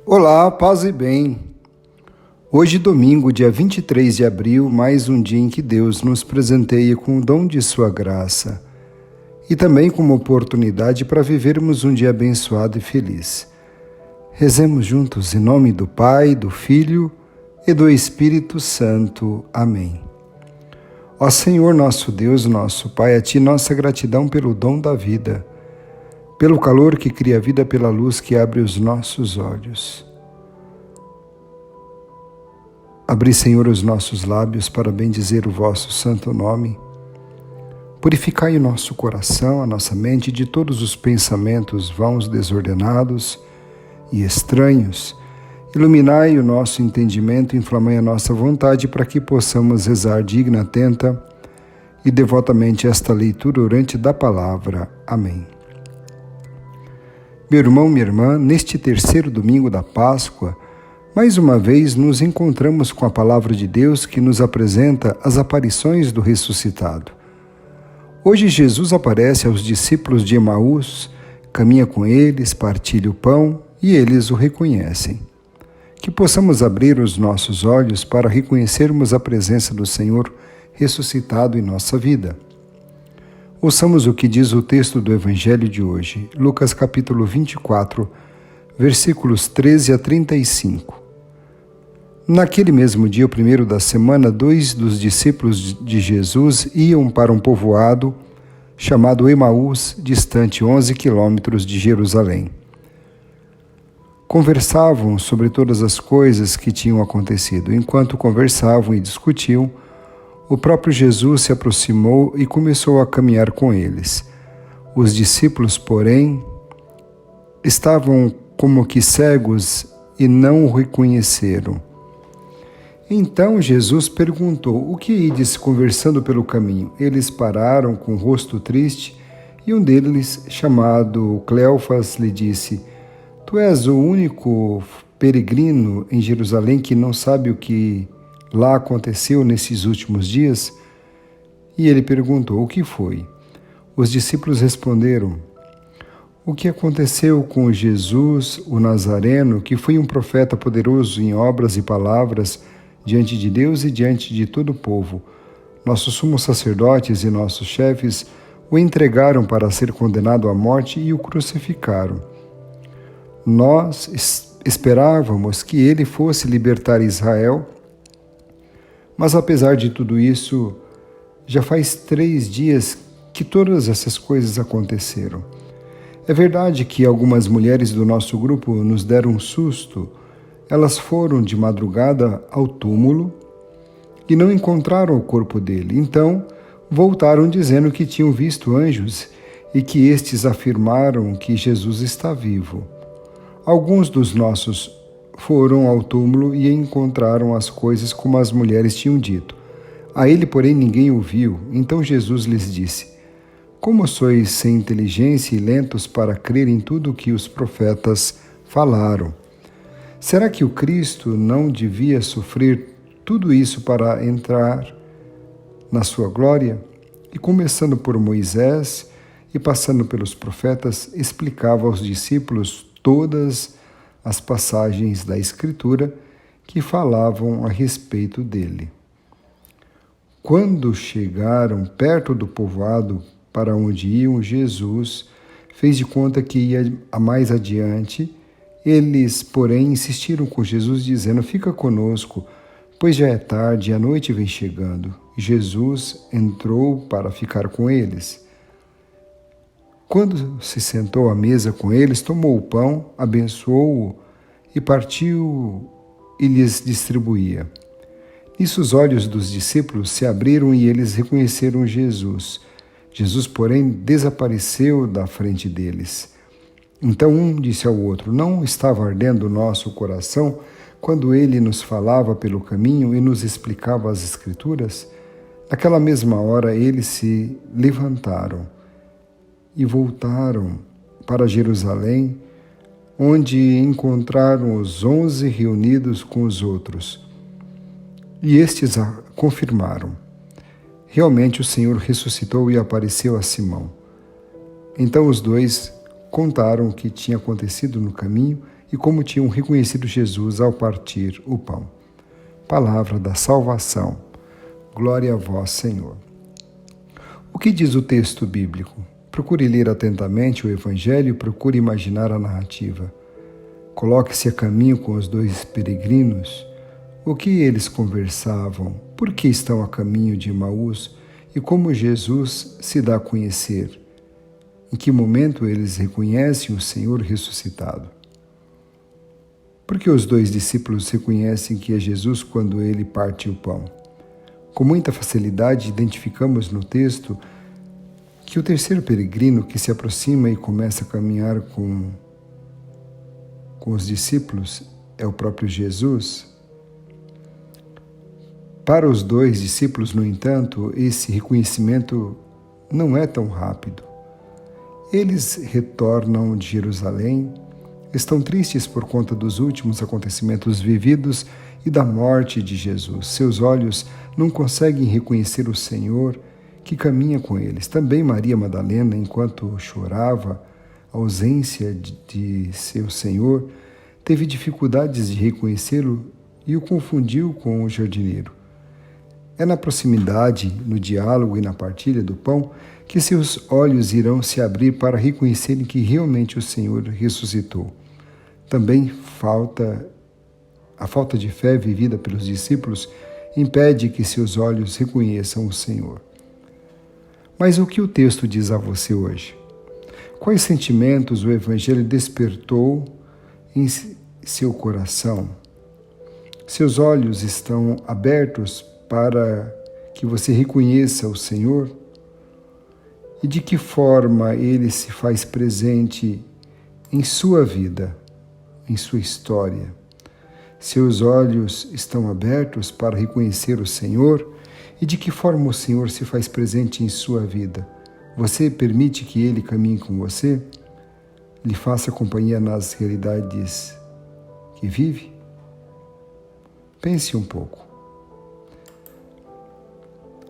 Olá, paz e bem. Hoje, domingo, dia 23 de abril, mais um dia em que Deus nos presenteia com o dom de sua graça e também com uma oportunidade para vivermos um dia abençoado e feliz. Rezemos juntos em nome do Pai, do Filho e do Espírito Santo. Amém. Ó Senhor, nosso Deus, nosso Pai, a Ti nossa gratidão pelo dom da vida, pelo calor que cria a vida, pela luz que abre os nossos olhos. Abri, Senhor, os nossos lábios para bendizer o vosso santo nome. Purificai o nosso coração, a nossa mente de todos os pensamentos vãos, desordenados e estranhos. Iluminai o nosso entendimento, inflamai a nossa vontade para que possamos rezar digna, atenta e devotamente esta leitura orante da palavra. Amém. Meu irmão, minha irmã, neste terceiro domingo da Páscoa, mais uma vez nos encontramos com a palavra de Deus que nos apresenta as aparições do ressuscitado. Hoje Jesus aparece aos discípulos de Emaús, caminha com eles, partilha o pão e eles o reconhecem. Que possamos abrir os nossos olhos para reconhecermos a presença do Senhor ressuscitado em nossa vida. Ouçamos o que diz o texto do Evangelho de hoje, Lucas capítulo 24, versículos 13 a 35. Naquele mesmo dia, o primeiro da semana, 2 dos discípulos de Jesus iam para um povoado chamado Emaús, distante 11 quilômetros de Jerusalém. Conversavam sobre todas as coisas que tinham acontecido. Enquanto conversavam e discutiam, o próprio Jesus se aproximou e começou a caminhar com eles. Os discípulos, porém, estavam como que cegos e não o reconheceram. Então Jesus perguntou: "O que ides conversando pelo caminho?" Eles pararam com o rosto triste e um deles, chamado Cleofas, lhe disse: "Tu és o único peregrino em Jerusalém que não sabe o que lá aconteceu nesses últimos dias?" E ele perguntou: "O que foi?" Os discípulos responderam: "O que aconteceu com Jesus, o Nazareno, que foi um profeta poderoso em obras e palavras diante de Deus e diante de todo o povo. Nossos sumos sacerdotes e nossos chefes o entregaram para ser condenado à morte e o crucificaram. Nós esperávamos que ele fosse libertar Israel, mas apesar de tudo isso, já faz 3 dias que todas essas coisas aconteceram. É verdade que algumas mulheres do nosso grupo nos deram um susto. Elas foram de madrugada ao túmulo e não encontraram o corpo dele. Então, voltaram dizendo que tinham visto anjos e que estes afirmaram que Jesus está vivo. Alguns dos nossos foram ao túmulo e encontraram as coisas como as mulheres tinham dito. A ele, porém, ninguém o viu. Então Jesus lhes disse: Como sois sem inteligência e lentos para crer em tudo o que os profetas falaram? Será que o Cristo não devia sofrer tudo isso para entrar na sua glória? E começando por Moisés e passando pelos profetas, explicava aos discípulos todas as passagens da Escritura que falavam a respeito dele. Quando chegaram perto do povoado para onde iam, Jesus fez de conta que ia mais adiante. Eles, porém, insistiram com Jesus, dizendo: "Fica conosco, pois já é tarde e a noite vem chegando." Jesus entrou para ficar com eles. Quando se sentou à mesa com eles, tomou o pão, abençoou-o e partiu e lhes distribuía. Nisso os olhos dos discípulos se abriram e eles reconheceram Jesus. Jesus, porém, desapareceu da frente deles. Então um disse ao outro: "Não estava ardendo o nosso coração quando ele nos falava pelo caminho e nos explicava as Escrituras?" Naquela mesma hora eles se levantaram e voltaram para Jerusalém, onde encontraram os 11 reunidos com os outros. E estes a confirmaram: realmente o Senhor ressuscitou e apareceu a Simão. Então os dois contaram o que tinha acontecido no caminho e como tinham reconhecido Jesus ao partir o pão. Palavra da salvação. Glória a vós, Senhor. O que diz o texto bíblico? Procure ler atentamente o Evangelho e procure imaginar a narrativa. Coloque-se a caminho com os dois peregrinos. O que eles conversavam? Por que estão a caminho de Emaús? E como Jesus se dá a conhecer? Em que momento eles reconhecem o Senhor ressuscitado? Porque os dois discípulos reconhecem que é Jesus quando ele parte o pão. Com muita facilidade identificamos no texto que o terceiro peregrino que se aproxima e começa a caminhar com os discípulos é o próprio Jesus. Para os dois discípulos, no entanto, esse reconhecimento não é tão rápido. Eles retornam de Jerusalém, estão tristes por conta dos últimos acontecimentos vividos e da morte de Jesus. Seus olhos não conseguem reconhecer o Senhor que caminha com eles. Também Maria Madalena, enquanto chorava a ausência de seu Senhor, teve dificuldades de reconhecê-lo e o confundiu com o jardineiro. É na proximidade, no diálogo e na partilha do pão que seus olhos irão se abrir para reconhecerem que realmente o Senhor ressuscitou. Também a falta de fé vivida pelos discípulos impede que seus olhos reconheçam o Senhor. Mas o que o texto diz a você hoje? Quais sentimentos o Evangelho despertou em seu coração? Seus olhos estão abertos para que você reconheça o Senhor? E de que forma Ele se faz presente em sua vida, em sua história? Seus olhos estão abertos para reconhecer o Senhor? E de que forma o Senhor se faz presente em sua vida? Você permite que Ele caminhe com você? Lhe faça companhia nas realidades que vive? Pense um pouco.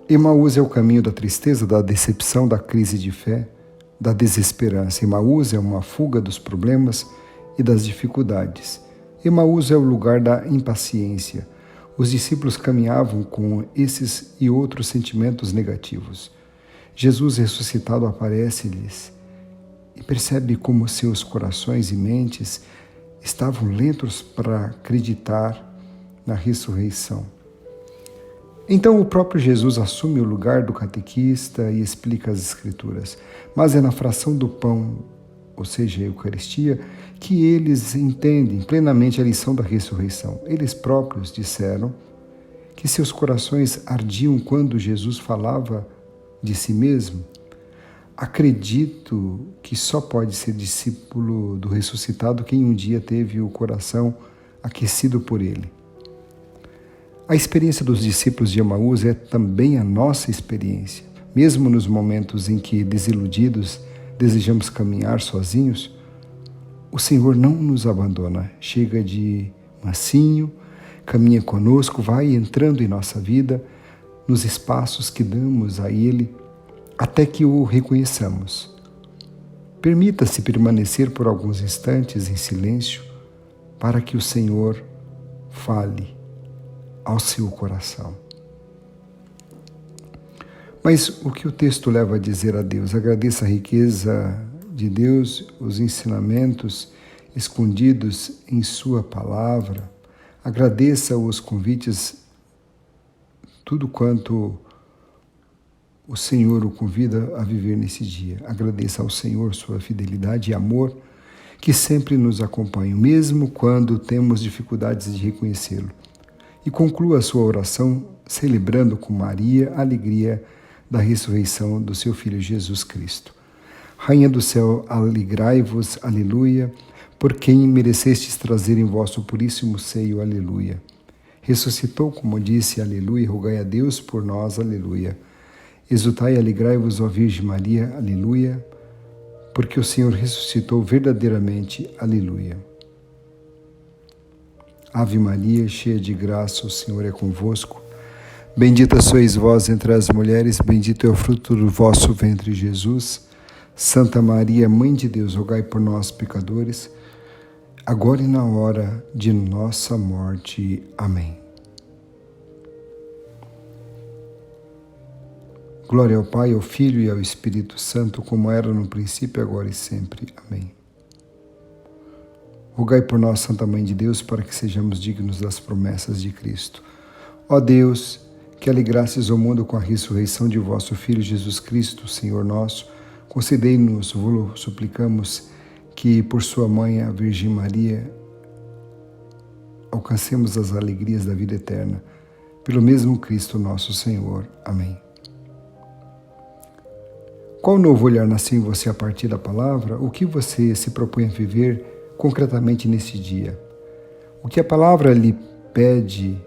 Emaús é o caminho da tristeza, da decepção, da crise de fé, da desesperança. Emaús é uma fuga dos problemas e das dificuldades. Emaús é o lugar da impaciência. Os discípulos caminhavam com esses e outros sentimentos negativos. Jesus ressuscitado aparece-lhes e percebe como seus corações e mentes estavam lentos para acreditar na ressurreição. Então o próprio Jesus assume o lugar do catequista e explica as Escrituras. Mas é na fração do pão, ou seja, a Eucaristia, que eles entendem plenamente a lição da ressurreição. Eles próprios disseram que seus corações ardiam quando Jesus falava de si mesmo. Acredito que só pode ser discípulo do ressuscitado quem um dia teve o coração aquecido por ele. A experiência dos discípulos de Emaús é também a nossa experiência. Mesmo nos momentos em que, desiludidos, desejamos caminhar sozinhos, o Senhor não nos abandona. Chega de mansinho, caminha conosco, vai entrando em nossa vida, nos espaços que damos a Ele, até que o reconheçamos. Permita-se permanecer por alguns instantes em silêncio para que o Senhor fale ao seu coração. Mas o que o texto leva a dizer a Deus? Agradeça a riqueza de Deus, os ensinamentos escondidos em sua palavra. Agradeça os convites, tudo quanto o Senhor o convida a viver nesse dia. Agradeça ao Senhor sua fidelidade e amor que sempre nos acompanham, mesmo quando temos dificuldades de reconhecê-lo. E conclua a sua oração celebrando com Maria a alegria da ressurreição do seu Filho Jesus Cristo. Rainha do céu, alegrai-vos, aleluia, por quem merecestes trazer em vosso puríssimo seio, aleluia. Ressuscitou, como disse, aleluia, rogai a Deus por nós, aleluia. Exultai e alegrai-vos, ó Virgem Maria, aleluia, porque o Senhor ressuscitou verdadeiramente, aleluia. Ave Maria, cheia de graça, o Senhor é convosco. Bendita sois vós entre as mulheres, bendito é o fruto do vosso ventre, Jesus. Santa Maria, Mãe de Deus, rogai por nós, pecadores, agora e na hora de nossa morte. Amém. Glória ao Pai, ao Filho e ao Espírito Santo, como era no princípio, agora e sempre. Amém. Rogai por nós, Santa Mãe de Deus, para que sejamos dignos das promessas de Cristo. Ó Deus, que alegrastes o mundo com a ressurreição de vosso Filho Jesus Cristo, Senhor nosso, concedei-nos, vos suplicamos, que por sua mãe, a Virgem Maria, alcancemos as alegrias da vida eterna. Pelo mesmo Cristo nosso Senhor. Amém. Qual novo olhar nasceu em você a partir da palavra? O que você se propõe a viver concretamente nesse dia? O que a palavra lhe pede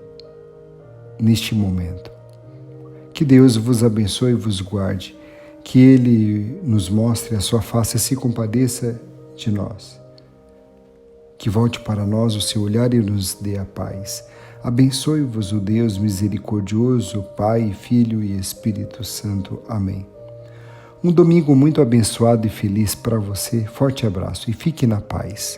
neste momento? Que Deus vos abençoe e vos guarde, que Ele nos mostre a sua face e se compadeça de nós. Que volte para nós o seu olhar e nos dê a paz. Abençoe-vos o Deus misericordioso, Pai, Filho e Espírito Santo. Amém. Um domingo muito abençoado e feliz para você. Forte abraço e fique na paz.